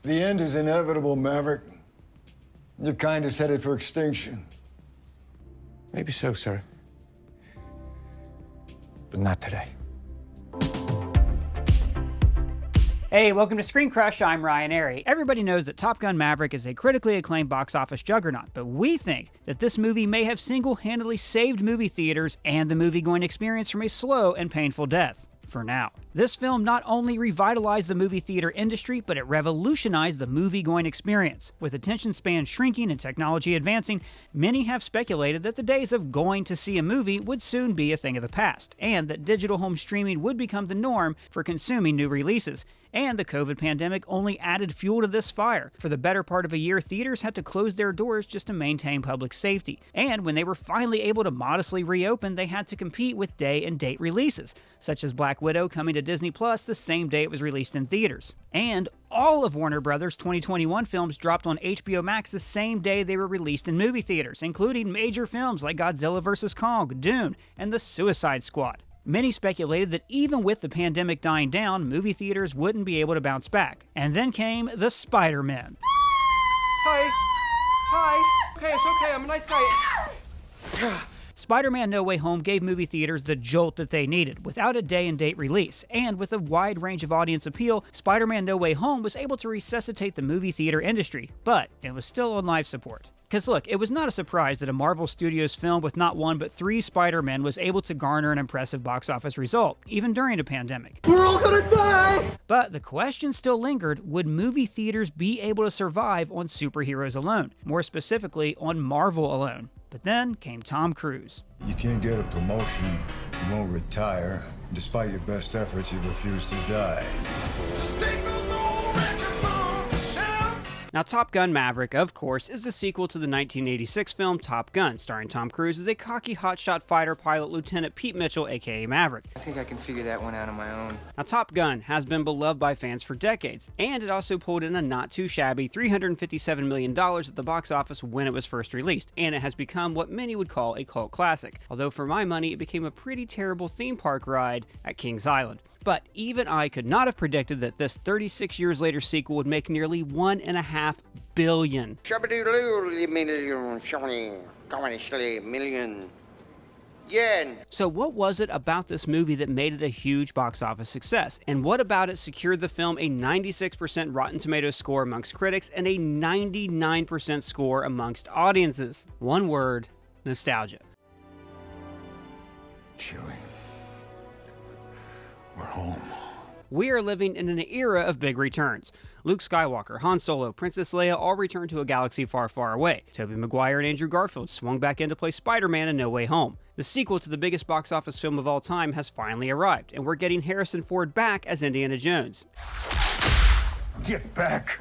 The end is inevitable, Maverick. Your kind is headed for extinction. Maybe so, sir. But not today. Hey, welcome to ScreenCrush. I'm Ryan Airy. Everybody knows that Top Gun Maverick is a critically acclaimed box office juggernaut, but we think that this movie may have single-handedly saved movie theaters and the movie-going experience from a slow and painful death. For now. This film not only revitalized the movie theater industry, but it revolutionized the movie-going experience. With attention spans shrinking and technology advancing, many have speculated that the days of going to see a movie would soon be a thing of the past, and that digital home streaming would become the norm for consuming new releases. And the COVID pandemic only added fuel to this fire. For the better part of a year, theaters had to close their doors just to maintain public safety. And when they were finally able to modestly reopen, they had to compete with day and date releases, such as Black Widow coming to Disney Plus the same day it was released in theaters. And all of Warner Brothers' 2021 films dropped on HBO Max the same day they were released in movie theaters, including major films like Godzilla vs. Kong, Dune, and The Suicide Squad. Many speculated that even with the pandemic dying down, movie theaters wouldn't be able to bounce back. And then came the Spider-Man. Hi. Okay, it's okay. I'm a nice guy. Spider-Man No Way Home gave movie theaters the jolt that they needed, without a day-and-date release. And with a wide range of audience appeal, Spider-Man No Way Home was able to resuscitate the movie theater industry, but it was still on life support. Because look, it was not a surprise that a Marvel Studios film with not one but 3 Spider-Men was able to garner an impressive box office result, even during a pandemic. We're all gonna die! But the question still lingered, would movie theaters be able to survive on superheroes alone? More specifically, on Marvel alone. But then came Tom Cruise. You can't get a promotion, you won't retire. Despite your best efforts, you refuse to die. Now, Top Gun Maverick, of course, is the sequel to the 1986 film Top Gun, starring Tom Cruise as a cocky hotshot fighter pilot Lieutenant Pete Mitchell, aka Maverick. I think I can figure that one out on my own. Now, Top Gun has been beloved by fans for decades, and it also pulled in a not-too-shabby $357 million at the box office when it was first released, and it has become what many would call a cult classic, although for my money, it became a pretty terrible theme park ride at Kings Island. But even I could not have predicted that this 36 years later sequel would make nearly $1.5 billion. Million yen. So what was it about this movie that made it a huge box office success? And what about it secured the film a 96% Rotten Tomatoes score amongst critics and a 99% score amongst audiences? One word, nostalgia. Chewie. We're home. We are living in an era of big returns. Luke Skywalker, Han Solo, Princess Leia all returned to a galaxy far, far away. Tobey Maguire and Andrew Garfield swung back in to play Spider-Man in No Way Home. The sequel to the biggest box office film of all time has finally arrived, and we're getting Harrison Ford back as Indiana Jones. Get back!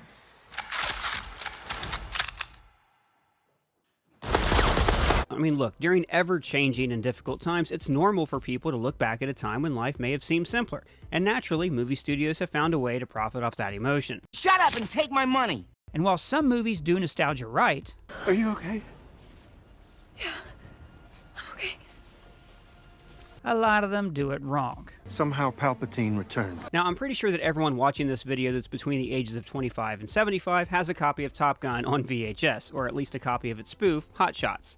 I mean, look, during ever-changing and difficult times, it's normal for people to look back at a time when life may have seemed simpler. And naturally, movie studios have found a way to profit off that emotion. Shut up and take my money. And while some movies do nostalgia right... Are you okay? Yeah, I'm okay. A lot of them do it wrong. Somehow Palpatine returned. Now, I'm pretty sure that everyone watching this video that's between the ages of 25 and 75 has a copy of Top Gun on VHS, or at least a copy of its spoof, Hot Shots.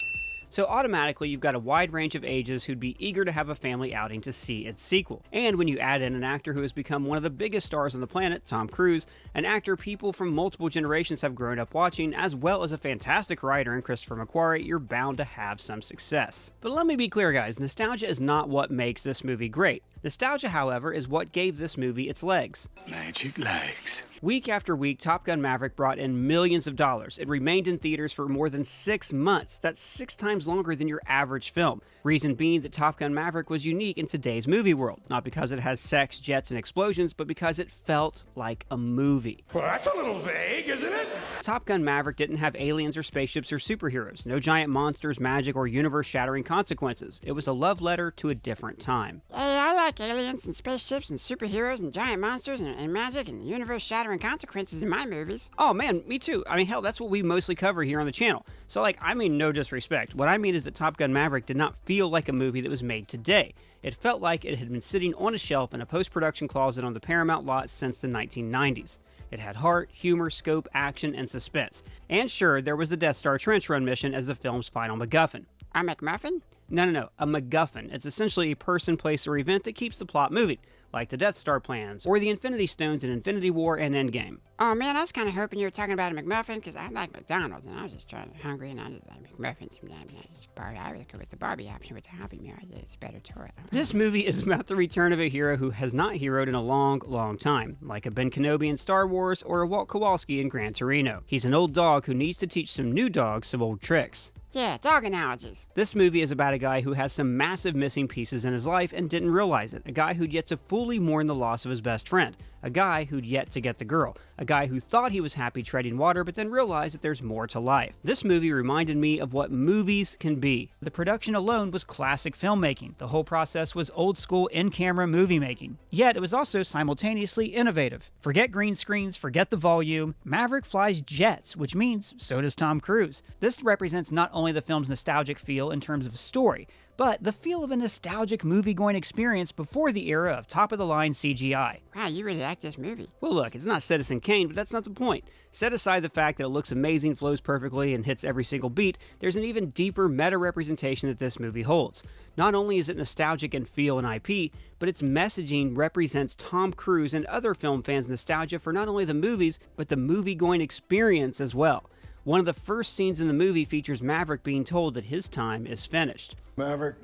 So automatically, you've got a wide range of ages who'd be eager to have a family outing to see its sequel. And when you add in an actor who has become one of the biggest stars on the planet, Tom Cruise, an actor people from multiple generations have grown up watching, as well as a fantastic writer in Christopher McQuarrie, you're bound to have some success. But let me be clear, guys, nostalgia is not what makes this movie great. Nostalgia, however, is what gave this movie its legs. Magic legs. Week after week, Top Gun Maverick brought in millions of dollars. It remained in theaters for more than 6 months. That's 6 times longer than your average film. Reason being that Top Gun Maverick was unique in today's movie world. Not because it has sex, jets, and explosions, but because it felt like a movie. Well, that's a little vague, isn't it? Top Gun Maverick didn't have aliens or spaceships or superheroes. No giant monsters, magic, or universe-shattering consequences. It was a love letter to a different time. Hey, I like aliens and spaceships and superheroes and giant monsters and magic and universe-shattering consequences in my movies. Oh man, me too. I mean, hell, that's what we mostly cover here on the channel. So like, I mean no disrespect. What I mean is that Top Gun Maverick did not feel like a movie that was made today. It felt like it had been sitting on a shelf in a post-production closet on the Paramount lot since the 1990s. It had heart, humor, scope, action, and suspense. And sure, there was the Death Star trench run mission as the film's final MacGuffin. A McMuffin? No, a MacGuffin. It's essentially a person, place, or event that keeps the plot moving, like the Death Star plans, or the Infinity Stones in Infinity War and Endgame. Oh man, I was kind of hoping you were talking about a McMuffin, because I like McDonald's, and I was just hungry, and I just like McMuffins sometimes. I would go with the Barbie option with the Happy Meal. It's better to it. This movie is about the return of a hero who has not heroed in a long, long time, like a Ben Kenobi in Star Wars or a Walt Kowalski in Gran Torino. He's an old dog who needs to teach some new dogs some old tricks. Yeah, dog analogies. This movie is about a guy who has some massive missing pieces in his life and didn't realize it. A guy who'd yet to fully mourn the loss of his best friend. A guy who'd yet to get the girl. A guy who thought he was happy treading water but then realized that there's more to life. This movie reminded me of what movies can be. The production alone was classic filmmaking. The whole process was old school in-camera movie making. Yet it was also simultaneously innovative. Forget green screens, forget the volume. Maverick flies jets, which means so does Tom Cruise. This represents not only the film's nostalgic feel in terms of story, but the feel of a nostalgic movie-going experience before the era of top-of-the-line CGI. Wow, you really like this movie. Well look, it's not Citizen Kane, but that's not the point. Set aside the fact that it looks amazing, flows perfectly, and hits every single beat, there's an even deeper meta-representation that this movie holds. Not only is it nostalgic in feel and IP, but its messaging represents Tom Cruise and other film fans' nostalgia for not only the movies, but the movie-going experience as well. One of the first scenes in the movie features Maverick being told that his time is finished. Maverick,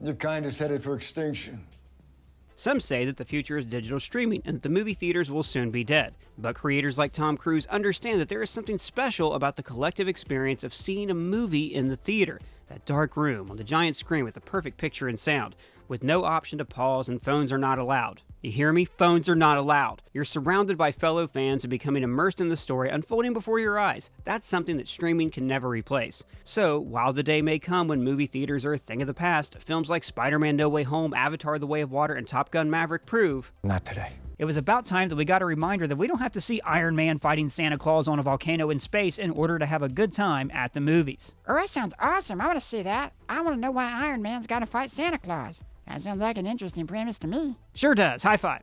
your kind is headed for extinction. Some say that the future is digital streaming and that the movie theaters will soon be dead. But creators like Tom Cruise understand that there is something special about the collective experience of seeing a movie in the theater. That dark room on the giant screen with the perfect picture and sound, with no option to pause and phones are not allowed. You hear me? Phones are not allowed. You're surrounded by fellow fans and becoming immersed in the story unfolding before your eyes. That's something that streaming can never replace. So, while the day may come when movie theaters are a thing of the past, films like Spider-Man No Way Home, Avatar The Way of Water, and Top Gun Maverick prove Not today. it was about time that we got a reminder that we don't have to see Iron Man fighting Santa Claus on a volcano in space in order to have a good time at the movies. Oh, that sounds awesome. I want to see that. I want to know why Iron Man's got to fight Santa Claus. That sounds like an interesting premise to me. Sure does. High five.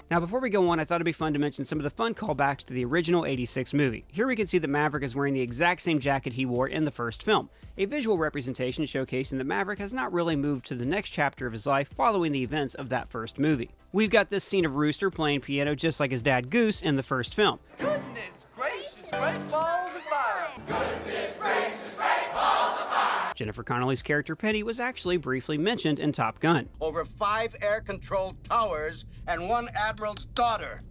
Now, before we go on, I thought it'd be fun to mention some of the fun callbacks to the original '86 movie. Here we can see that Maverick is wearing the exact same jacket he wore in the first film, a visual representation showcasing that Maverick has not really moved to the next chapter of his life following the events of that first movie. We've got this scene of Rooster playing piano just like his dad Goose in the first film. Goodness gracious, great balls of fire! Goodness gracious, great balls of fire! Jennifer Connelly's character Penny was actually briefly mentioned in Top Gun. Over 5 air-controlled towers and 1 admiral's daughter.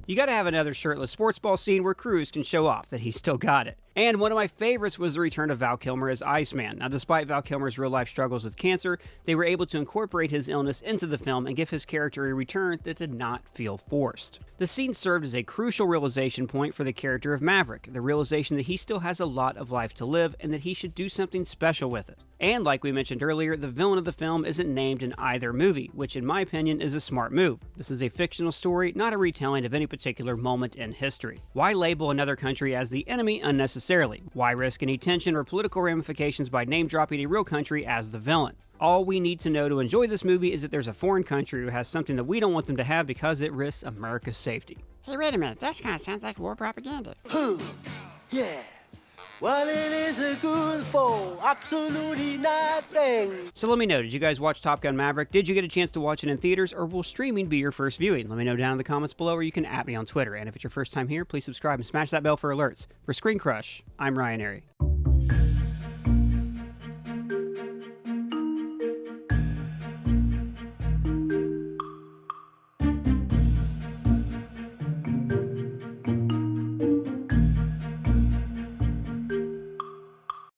You gotta have another shirtless sports ball scene where Cruise can show off that he's still got it. And one of my favorites was the return of Val Kilmer as Iceman. Now, despite Val Kilmer's real-life struggles with cancer, they were able to incorporate his illness into the film and give his character a return that did not feel forced. The scene served as a crucial realization point for the character of Maverick, the realization that he still has a lot of life to live and that he should do something special with it. And like we mentioned earlier, the villain of the film isn't named in either movie, which in my opinion is a smart move. This is a fictional story, not a retelling of any particular moment in history. Why label another country as the enemy unnecessarily? Why risk any tension or political ramifications by name-dropping a real country as the villain? All we need to know to enjoy this movie is that there's a foreign country who has something that we don't want them to have because it risks America's safety. Hey, wait a minute. That kind of sounds like war propaganda. Yeah. What it is good for? Absolutely nothing. So let me know, did you guys watch Top Gun Maverick? Did you get a chance to watch it in theaters, or will streaming be your first viewing? Let me know down in the comments below, or you can @me on Twitter. And if it's your first time here, please subscribe and smash that bell for alerts. For ScreenCrush, I'm Ryan Airy.